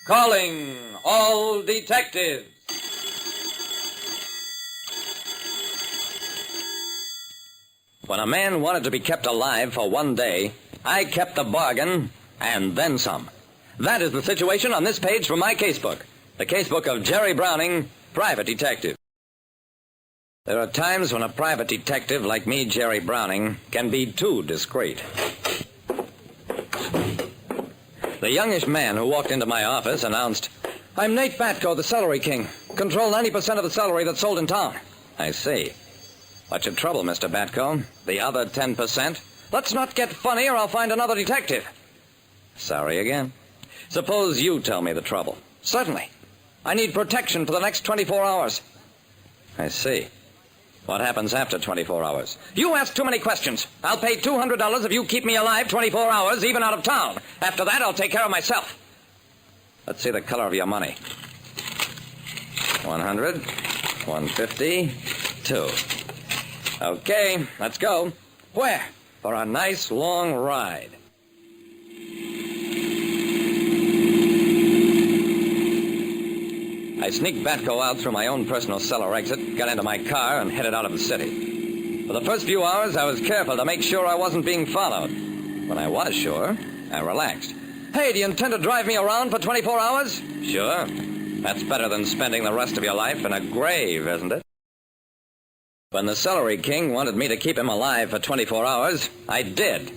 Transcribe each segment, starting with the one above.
Calling all detectives. When a man wanted to be kept alive for one day, I kept the bargain and then some. That is the situation on this page from my casebook. The casebook of Jerry Browning, private detective. There are times when a private detective like me, Jerry Browning, can be too discreet. The youngish man who walked into my office announced, "I'm Nate Batko, the Celery King. Control 90% of the celery that's sold in town." I see. What's your trouble, Mr. Batko? The other 10%? Let's not get funny or I'll find another detective. Sorry again. Suppose you tell me the trouble. Certainly. I need protection for the next 24 hours. I see. What happens after 24 hours? You ask too many questions. I'll pay $200 if you keep me alive 24 hours, even out of town. After that, I'll take care of myself. Let's see the color of your money. 100, 150, 2. Okay, let's go. Where? For a nice long ride. I sneaked Batko out through my own personal cellar exit, got into my car, and headed out of the city. For the first few hours, I was careful to make sure I wasn't being followed. When I was sure, I relaxed. Hey, do you intend to drive me around for 24 hours? Sure. That's better than spending the rest of your life in a grave, isn't it? When the Celery King wanted me to keep him alive for 24 hours, I did.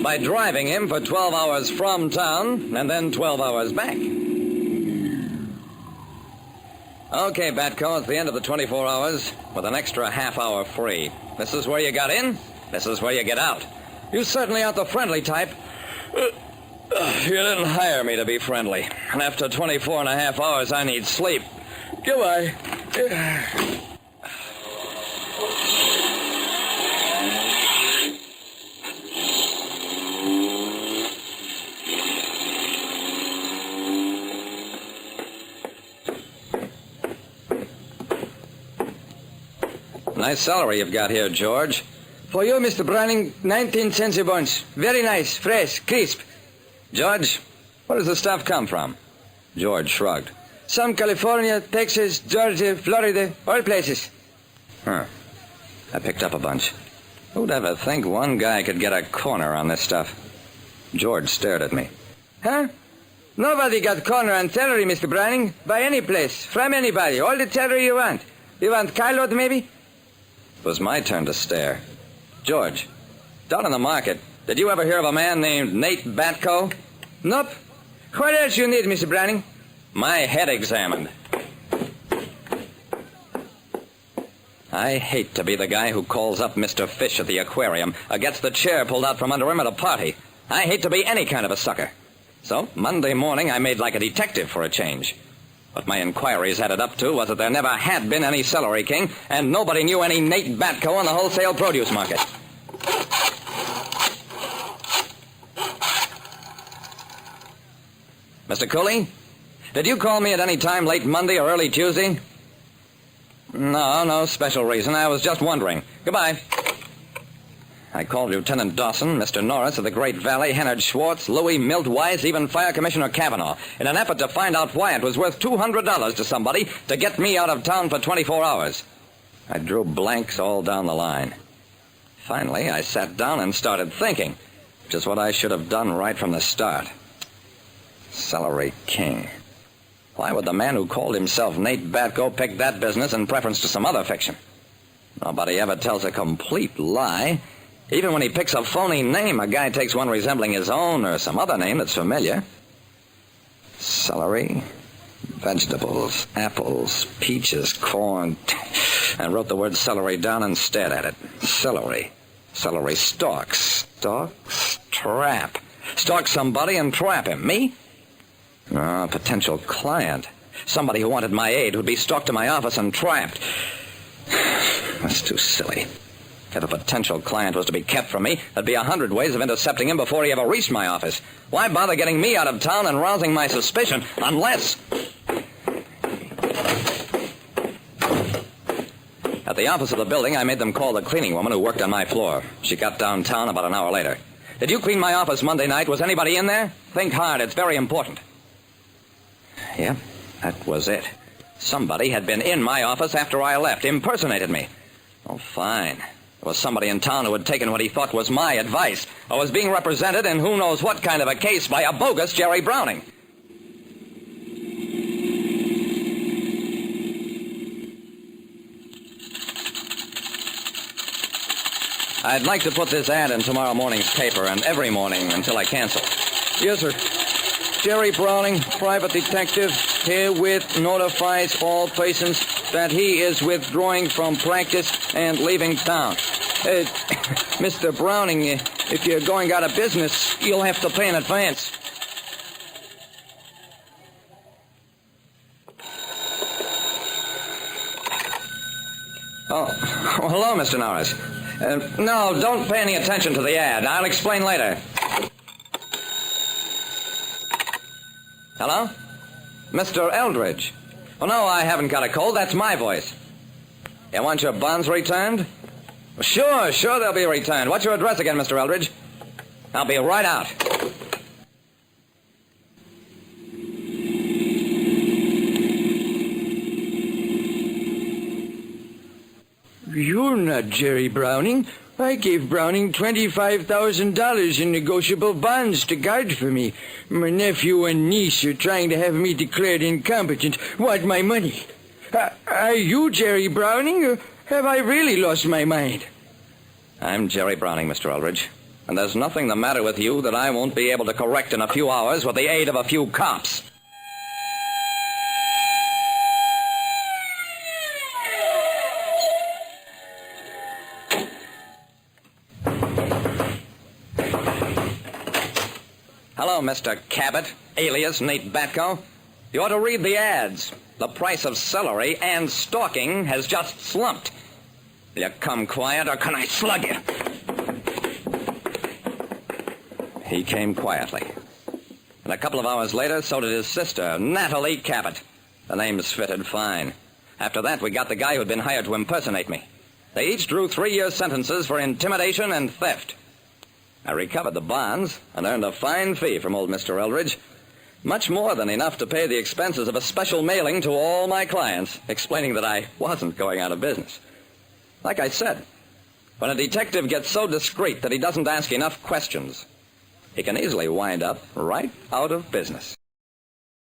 By driving him for 12 hours from town and then 12 hours back. Okay, Batko, it's the end of the 24 hours with an extra half hour free. This is where you got in. This is where you get out. You certainly aren't the friendly type. You didn't hire me to be friendly. And after 24 and a half hours, I need sleep. Goodbye. Nice celery you've got here, George. For you, Mr. Browning, 19 cents a bunch. Very nice, fresh, crisp. George, where does the stuff come from? George shrugged. Some California, Texas, Georgia, Florida, all places. Huh. I picked up a bunch. Who'd ever think one guy could get a corner on this stuff? George stared at me. Huh? Nobody got corner on celery, Mr. Browning. By any place, from anybody. All the celery you want. You want carload, maybe? It was my turn to stare. George, down in the market, did you ever hear of a man named Nate Batko? Nope. What else you need, Mr. Browning? My head examined. I hate to be the guy who calls up Mr. Fish at the aquarium or gets the chair pulled out from under him at a party. I hate to be any kind of a sucker. So, Monday morning, I made like a detective for a change. What my inquiries added up to was that there never had been any Celery King, and nobody knew any Nate Batko on the wholesale produce market. Mr. Cooley, did you call me at any time late Monday or early Tuesday? No special reason. I was just wondering. Goodbye. I called Lieutenant Dawson, Mr. Norris of the Great Valley, Hennard Schwartz, Louis, Milt Weiss, even Fire Commissioner Kavanaugh, in an effort to find out why it was worth $200 to somebody to get me out of town for 24 hours. I drew blanks all down the line. Finally, I sat down and started thinking, which is what I should have done right from the start. Celery King. Why would the man who called himself Nate Batko pick that business in preference to some other fiction? Nobody ever tells a complete lie. Even when he picks a phony name, a guy takes one resembling his own or some other name that's familiar. Celery, vegetables, apples, peaches, corn. I wrote the word celery down and stared at it. Celery. Celery stalks. Stalks? Trap. Stalk somebody and trap him. Me? A potential client. Somebody who wanted my aid who'd be stalked to my office and trapped. That's too silly. If a potential client was to be kept from me, there'd be 100 ways of intercepting him before he ever reached my office. Why bother getting me out of town and rousing my suspicion unless... At the office of the building, I made them call the cleaning woman who worked on my floor. She got downtown about an hour later. Did you clean my office Monday night? Was anybody in there? Think hard. It's very important. Yep, that was it. Somebody had been in my office after I left, impersonated me. Oh, fine. There was somebody in town who had taken what he thought was my advice, or was being represented in who knows what kind of a case by a bogus Jerry Browning. I'd like to put this ad in tomorrow morning's paper and every morning until I cancel. Yes, sir. Jerry Browning, private detective, herewith notifies all persons that he is withdrawing from practice and leaving town. Mr. Browning, if you're going out of business, you'll have to pay in advance. Oh, hello, Mr. Norris. No, don't pay any attention to the ad. I'll explain later. Hello? Mr. Eldridge. Oh, no, I haven't got a cold. That's my voice. You want your bonds returned? Sure, they'll be returned. What's your address again, Mr. Eldridge? I'll be right out. You're not Jerry Browning. I gave Browning $25,000 in negotiable bonds to guard for me. My nephew and niece are trying to have me declared incompetent. Want my money. Are you Jerry Browning, or have I really lost my mind? I'm Jerry Browning, Mr. Eldridge. And there's nothing the matter with you that I won't be able to correct in a few hours with the aid of a few cops. Hello, Mr. Cabot, alias Nate Batko. You ought to read the ads. The price of celery and stalking has just slumped. Will you come quiet, or can I slug you? He came quietly. And a couple of hours later, so did his sister, Natalie Cabot. The names fitted fine. After that, we got the guy who'd been hired to impersonate me. They each drew 3-year sentences for intimidation and theft. I recovered the bonds and earned a fine fee from old Mr. Eldridge. Much more than enough to pay the expenses of a special mailing to all my clients, explaining that I wasn't going out of business. Like I said, when a detective gets so discreet that he doesn't ask enough questions, he can easily wind up right out of business.